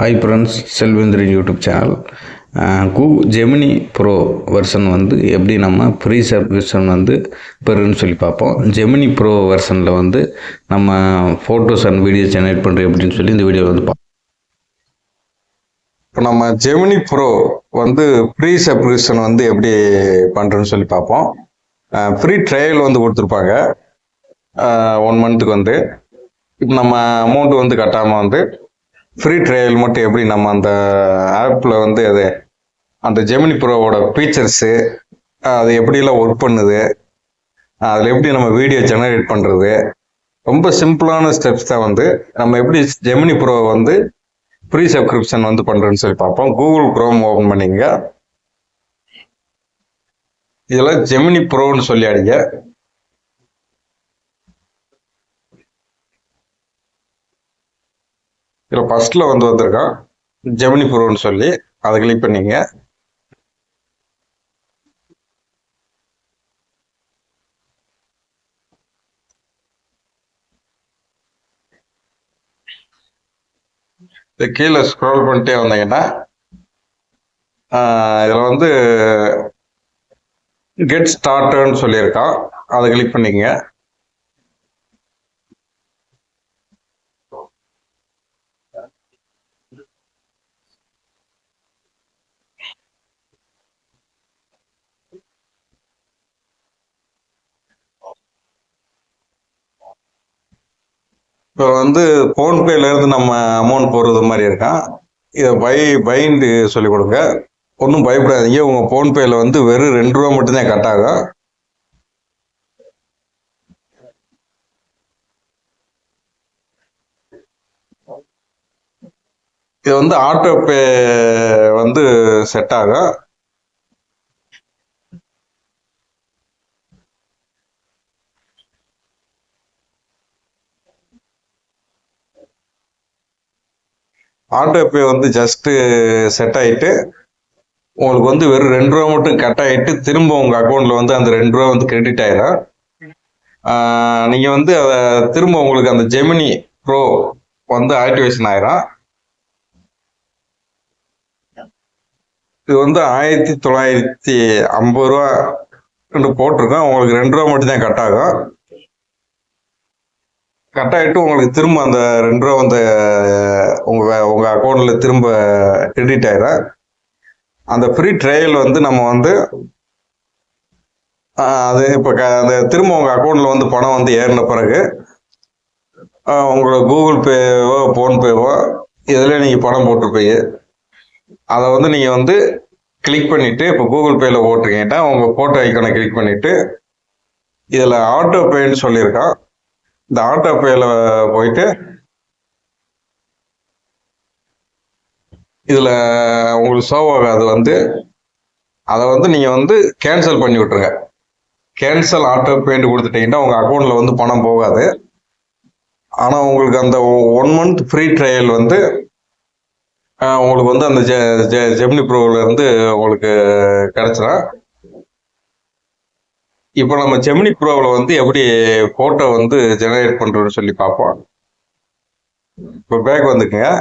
Hi friends, Selvendran YouTube channel. Gemini bro version வந்து எப்படி நம்ம ஃப்ரீ சப்ஸ்கிரிப்ஷன் வந்து பெறுன்னு சொல்லி பார்ப்போம். ஜெமினி ப்ரோ வெர்ஷனில் வந்து நம்ம ஃபோட்டோஸ் அண்ட் வீடியோஸ் ஜெனரேட் பண்ணுறது எப்படின்னு சொல்லி இந்த வீடியோ வந்து பார்ப்போம். இப்போ நம்ம ஜெமினி ப்ரோ வந்து ஃப்ரீ சப்ஸ்கிரிப்ஷன் வந்து எப்படி பண்ணுறதுன்னு சொல்லி பார்ப்போம். ஃப்ரீ ட்ரையல் வந்து கொடுத்துருப்பாங்க 1 மந்த்துக்கு வந்து. இப்போ நம்ம அமௌண்ட் வந்து கட்டாமல் வந்து ஃப்ரீ ட்ரையல் மட்டும் எப்படி நம்ம அந்த ஆப்பில் வந்து அது அந்த ஜெமினி ப்ரோவோட ஃபீச்சர்ஸு அது எப்படிலாம் ஒர்க் பண்ணுது, அதில் எப்படி நம்ம வீடியோ ஜெனரேட் பண்ணுறது, ரொம்ப சிம்பிளான ஸ்டெப்ஸ் தான். வந்து நம்ம எப்படி ஜெமினி ப்ரோ வந்து ஃப்ரீ சப்ஸ்கிரிப்ஷன் வந்து பண்ணுறேன்னு சொல்லி பார்ப்போம். கூகுள் குரோம் ஓப்பன் பண்ணிங்க, இதெல்லாம் ஜெமினி ப்ரோன்னு சொல்லி அடிங்க. இதில் ஃபர்ஸ்ட்ல வந்து வந்திருக்கான் ஜெமினி ப்ரோன்னு சொல்லி, அதை கிளிக் பண்ணிங்க. கீழே ஸ்க்ரோல் பண்ணிட்டே வந்தீங்கன்னா இதில் வந்து கெட் ஸ்டார்டர்ன்னு சொல்லியிருக்கான், அதை கிளிக் பண்ணிங்க. இப்போ வந்து ஃபோன்பேல இருந்து நம்ம அமௌண்ட் போடுறது மாதிரி இருக்கான். இதை பைண்டு சொல்லி கொடுங்க. ஒன்றும் பயப்படாதீங்க, உங்கள் ஃபோன்பேல வந்து வெறும் ₹2 மட்டும்தான் கட் ஆகும். இது வந்து ஆட்டோ பே வந்து செட் ஆகும். ஆட்டோ பே வந்து ஜஸ்ட்டு செட் ஆகிட்டு உங்களுக்கு வந்து வெறும் ₹2 மட்டும் கட் ஆகிட்டு திரும்ப உங்கள் அக்கௌண்ட்டில் வந்து அந்த ₹2 வந்து கிரெடிட் ஆயிடும். நீங்கள் வந்து அதை திரும்ப உங்களுக்கு அந்த ஜெமினி ப்ரோ வந்து ஆக்டிவேஷன் ஆயிரும். இது வந்து ₹1950 போட்டிருக்கோம். உங்களுக்கு ₹2 மட்டும் தான் கட் ஆகும். கட் ஆகிட்டு உங்களுக்கு திரும்ப அந்த ₹2 வந்து உங்கள் அக்கௌண்ட்டில் திரும்ப கிரெடிட் ஆயிடும். அந்த ஃப்ரீ ட்ரையல் வந்து நம்ம வந்து அது இப்போ அந்த திரும்ப உங்கள் அக்கௌண்ட்டில் வந்து பணம் வந்து ஏறின பிறகு உங்களோட கூகுள் பேவோ ஃபோன்பேவோ இதில் நீங்கள் பணம் போட்டிருப்பீங்க. அதை வந்து நீங்கள் வந்து கிளிக் பண்ணிவிட்டு, இப்போ கூகுள் பேயில் போட்டிருக்கீங்கன்னா உங்கள் ஃபோட்டோ ஐக்கானை கிளிக் பண்ணிவிட்டு இதில் ஆட்டோ பேன்னு சொல்லியிருக்கான், இந்த ஆட்டோ பேயில் போயிட்டு இதில் உங்களுக்கு ஷோ ஆகாது வந்து அதை வந்து நீங்கள் வந்து கேன்சல் பண்ணி விட்ருங்க. கேன்சல் ஆட்டோ பேன்னு கொடுத்துட்டீங்கன்னா உங்கள் அக்கௌண்ட்டில் வந்து பணம் போகாது. ஆனால் உங்களுக்கு அந்த 1 மந்த் ஃப்ரீ ட்ரையல் வந்து உங்களுக்கு வந்து அந்த ஜெமினி ப்ரோவில் இருந்து உங்களுக்கு கிடைச்சிடும். இப்போ நம்ம ஜெமினி ப்ரோவில் வந்து எப்படி ஃபோட்டோ வந்து ஜெனரேட் பண்ணுறோன்னு சொல்லி பார்ப்போம். இப்போ பேக் வந்துக்குங்க.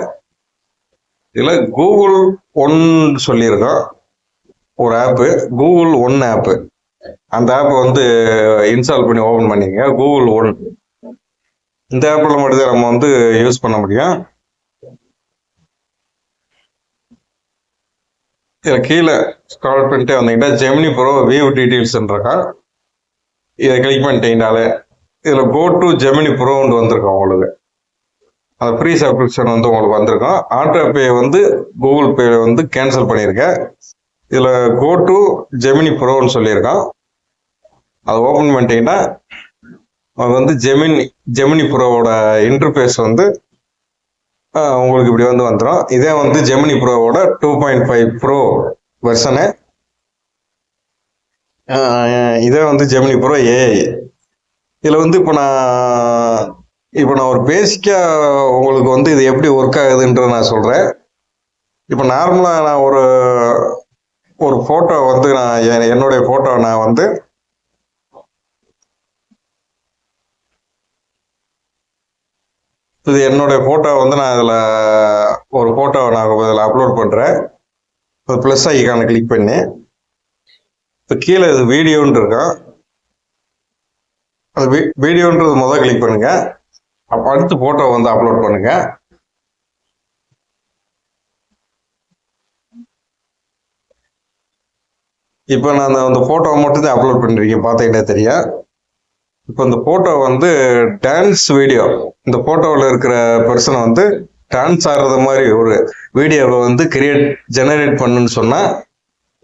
இதில் கூகுள் ஒன் சொல்லியிருக்கோம் ஒரு ஆப்பு, கூகுள் ஒன் ஆப்பு. அந்த ஆப்பை வந்து இன்ஸ்டால் பண்ணி ஓப்பன் பண்ணிங்க. கூகுள் ஒன் இந்த ஆப்பில் மட்டும்தான் நம்ம வந்து யூஸ் பண்ண முடியும். இதில் கீழே ஸ்க்ரால் பண்ணிட்டே வந்தீங்கன்னா ஜெமினி ப்ரோ வியூ டீட்டெயில்ஸ்ன்றக்கா, இதை கிளிக் பண்ணிட்டீங்கனாலே இதில் கோ டு ஜெமினி ப்ரோன்னு வந்திருக்கோம். உங்களுக்கு அந்த ஃப்ரீ சப்ஸ்கிரிப்ஷன் வந்து உங்களுக்கு வந்திருக்கும். ஆட்டோ பே வந்து கூகுள் பே வந்து கேன்சல் பண்ணியிருக்கேன். இதில் கோ டு ஜெமினி ப்ரோன்னு சொல்லியிருக்கோம், அதை ஓப்பன் பண்ணிட்டீங்கன்னா அது வந்து ஜெமினி ப்ரோவோட இன்டர்ஃபேஸ் வந்து உங்களுக்கு இப்படி வந்து வந்துடும். இதே வந்து ஜெமினி ப்ரோவோட 2.5 ப்ரோ வெர்ஷனு. இதே வந்து ஜெமினி ப்ரோ ஏஐ. இதில் வந்து இப்போ நான் ஒரு பேசிக்காக உங்களுக்கு வந்து இது எப்படி ஒர்க் ஆகுதுன்றதை நான் சொல்கிறேன். இப்போ நார்மலாக நான் ஒரு ஃபோட்டோ வந்து என்னுடைய ஃபோட்டோ நான் வந்து இது என்னுடைய ஃபோட்டோ வந்து நான் இதில் ஒரு ஃபோட்டோ ஃபோட்டோவை நான் இதில் அப்லோட் பண்ணுறேன். ப்ளஸ் ஐக்கானை கிளிக் பண்ணி இப்போ கீழே இது வீடியோன்னு இருக்கும். அது வீடியோன்றது முதல் கிளிக் பண்ணுங்க. அப்போ அடுத்து ஃபோட்டோ வந்து அப்லோட் பண்ணுங்க. இப்போ நான் அந்த ஃபோட்டோவை மட்டும் தான் அப்லோட் பண்ணிருக்கேன், பார்த்தீங்கன்னா தெரியும். இப்போ இந்த ஃபோட்டோ வந்து டான்ஸ் வீடியோ, இந்த ஃபோட்டோவில் இருக்கிற பர்சனை வந்து டான்ஸ் ஆடுறது மாதிரி ஒரு வீடியோவை வந்து ஜெனரேட் பண்ணுன்னு சொன்னால்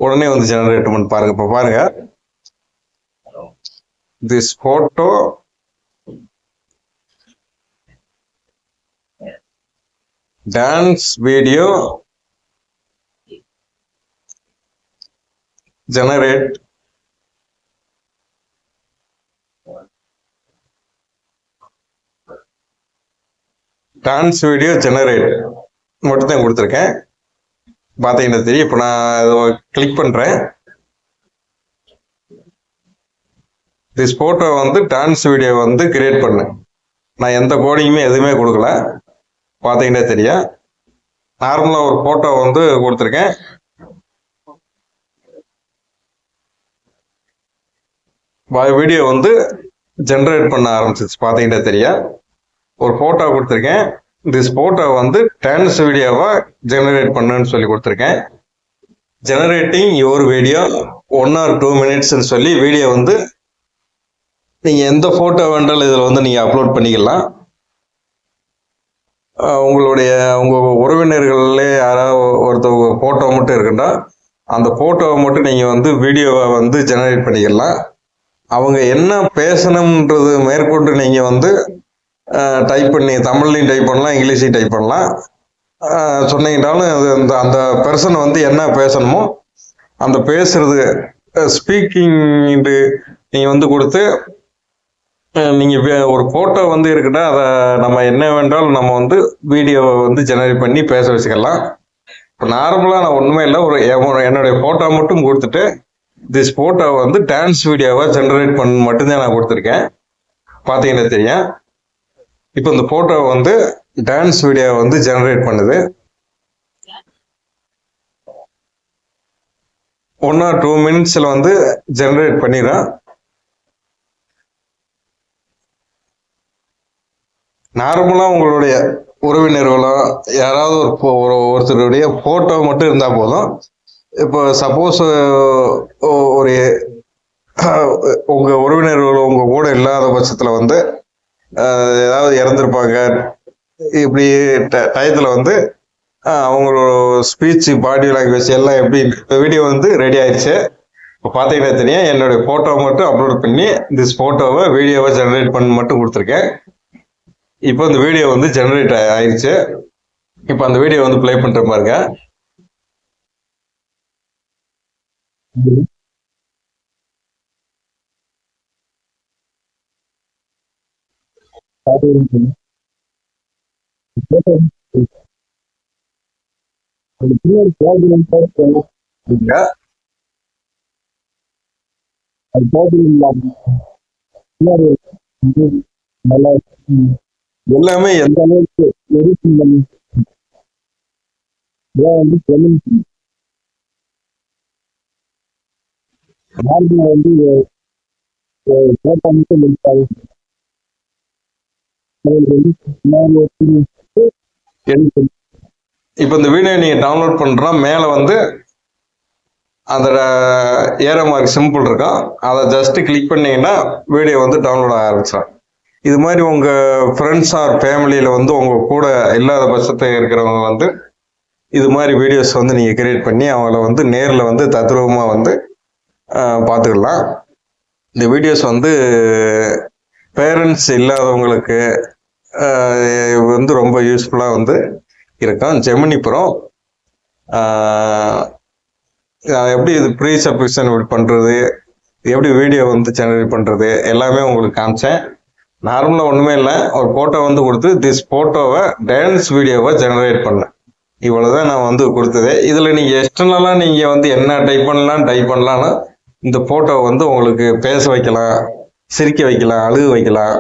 உடனே வந்து ஜெனரேட் பண்ணி பாருங்க. இப்போ பாருங்க, this photo dance video generate dance video generate மட்டும் தான் கொடுத்துருக்கேன், பார்த்தீங்கன்னா தெரியும். இப்போ நான் கிளிக் பண்ணுறேன். திஸ் ஃபோட்டோ வந்து டான்ஸ் வீடியோ வந்து கிரியேட் பண்ணேன். நான் எந்த கோடிங்குமே எதுவுமே கொடுக்கல, பார்த்தீங்கன்னா தெரியும். நார்மலாக ஒரு ஃபோட்டோ வந்து கொடுத்துருக்கேன். வீடியோ வந்து ஜென்ரேட் பண்ண ஆரம்பிச்சிச்சு, பார்த்தீங்கன்னா தெரியும். ஒரு ஃபோட்டோ கொடுத்துருக்கேன். திஸ் ஃபோட்டோ வந்து டான்ஸ் வீடியோவா ஜெனரேட் பண்ணுன்னு சொல்லி கொடுத்துருக்கேன். Generating your video 1 or 2 minutes சொல்லி வீடியோ வந்து நீங்கள் எந்த ஃபோட்டோ வேண்டாலும் இதில் வந்து நீங்கள் அப்லோட் பண்ணிக்கலாம். உங்கள் உறவினர்களே யாராவது ஒருத்தவங்க ஃபோட்டோ மட்டும் இருக்குன்னா அந்த ஃபோட்டோவை மட்டும் நீங்கள் வந்து வீடியோவை வந்து ஜெனரேட் பண்ணிக்கலாம். அவங்க என்ன பேசணுன்றது மேற்கொண்டு நீங்கள் வந்து டைப் பண்ணி தமிழ்லையும் டைப் பண்ணலாம், இங்கிலீஷ்லையும் டைப் பண்ணலாம். சொன்னீங்கன்னாலும் அந்த பர்சன் வந்து என்ன பேசணுமோ அந்த பேசுறது ஸ்பீக்கிங் நீங்கள் வந்து கொடுத்து நீங்கள் ஒரு ஃபோட்டோ வந்து இருக்குன்னா அதை நம்ம என்ன வேண்டாலும் நம்ம வந்து வீடியோவை வந்து ஜெனரேட் பண்ணி பேச வச்சுக்கலாம். இப்போ நார்மலாக நான் ஒன்றுமே இல்லை, என்னுடைய ஃபோட்டோ மட்டும் கொடுத்துட்டு திஸ் ஃபோட்டோ வந்து டான்ஸ் வீடியோவை ஜெனரேட் பண்ண மட்டும்தான் நான் கொடுத்துருக்கேன், பார்த்தீங்கன்னா தெரியும். இப்போ இந்த ஃபோட்டோ வந்து டான்ஸ் வீடியோ வந்து ஜெனரேட் பண்ணுது. 1 or 2 minutes வந்து ஜெனரேட் பண்ணிடும். நார்மலாக உங்களுடைய உறவினர்களோ யாராவது ஒருத்தருடைய ஃபோட்டோ மட்டும் இருந்தால் போதும். இப்போ சப்போஸ் ஒரு உங்கள் உறவினர்களோ உங்கள் கூட இல்லாத பட்சத்தில் வந்து ஏதாவது இறந்துருப்பாங்க, இப்படி டயத்தில் வந்து அவங்களோட ஸ்பீச், பாடி லாங்குவேஜ் எல்லாம் எப்படி வீடியோ வந்து ரெடி ஆயிடுச்சு. இப்போ பார்த்தீங்கன்னா தெரியும், என்னுடைய ஃபோட்டோ மட்டும் அப்லோட் பண்ணி திஸ் ஃபோட்டோவை வீடியோவை ஜெனரேட் பண்ணி மட்டும் கொடுத்துருக்கேன். இப்போ இந்த வீடியோ வந்து ஜெனரேட் ஆயிடுச்சு. இப்போ அந்த வீடியோ வந்து ப்ளே பண்ணுற பாருங்க. எல்லாமே எந்த அளவுக்கு இப்போ இந்த வீடியோ நீங்க டவுன்லோட் பண்றா மேல வந்து அந்த ஏரோ மார்க் சிம்பிள் இருக்கும், அதை ஜஸ்ட் கிளிக் பண்ணீங்கன்னா வீடியோ வந்து டவுன்லோட் ஆக ஆரம்பிச்சிடும். இது மாதிரி உங்க ஃப்ரெண்ட்ஸ் ஆர் ஃபேமிலியில வந்து உங்க கூட இல்லாத பட்சத்தை இருக்கிறவங்க வந்து இது மாதிரி வீடியோஸ் வந்து நீங்க கிரியேட் பண்ணி அவங்கள வந்து நேரில் வந்து தத்ரூபமா வந்து பார்த்துக்கலாம். இந்த வீடியோஸ் வந்து பேரண்ட்ஸ் இல்லாதவங்களுக்கு வந்து ரொம்ப யூஸ்ஃபுல்லாக வந்து இருக்கும். ஜெமினி ப்ரோ எப்படி இது ப்ரீ சப்ஸ்கிரிப்ஷன் பண்ணுறது, எப்படி வீடியோ வந்து ஜெனரேட் பண்ணுறது எல்லாமே உங்களுக்கு காமிச்சேன். நார்மலாக ஒன்றுமே இல்லை, ஒரு ஃபோட்டோ வந்து கொடுத்து திஸ் ஃபோட்டோவை டான்ஸ் வீடியோவை ஜெனரேட் பண்ணேன். இவ்வளோதான் நான் வந்து கொடுத்தது. இதில் நீங்கள் எக்ஸ்டர்னலாக நீங்கள் வந்து என்ன டைப் பண்ணலாம்னு இந்த ஃபோட்டோ வந்து உங்களுக்கு பேச வைக்கலாம், சிரிக்க வைக்கலாம், அழுக வைக்கலாம்.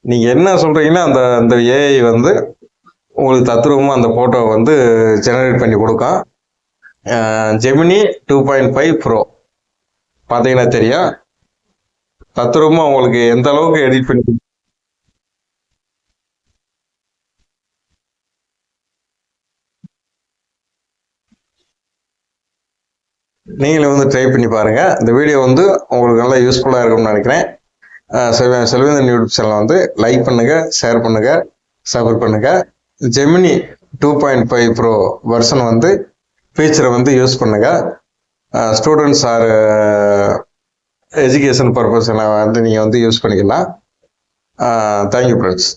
நீங்கள் என்ன சொல்கிறீங்கன்னா அந்த ஏஐ வந்து உங்களுக்கு தத்ரூபமாக அந்த ஃபோட்டோ வந்து ஜெனரேட் பண்ணி கொடுக்கும். ஜெமினி 2.5 ப்ரோ பார்த்தீங்கன்னா தெரியும். தத்ரூபமாக உங்களுக்கு எந்த அளவுக்கு எடிட் பண்ணி நீங்களே வந்து ட்ரை பண்ணி பாருங்க. இந்த வீடியோ வந்து உங்களுக்கு நல்லா யூஸ்ஃபுல்லாக இருக்கும்னு நினைக்கிறேன். செல்வேந்தன் யூடியூப் சேனல் வந்து லைக் பண்ணுங்க, ஷேர் பண்ணுங்க, சப்ஸ்கிரைப் பண்ணுங்க. ஜெமினி 2.5 ப்ரோ வெர்ஷன் வந்து ஃபீச்சரை வந்து யூஸ் பண்ணுங்க. ஸ்டூடெண்ட்ஸ் ஆர் எஜுகேஷன் பர்பஸ் வந்து நீங்கள் வந்து யூஸ் பண்ணிக்கலாம். Thank you friends.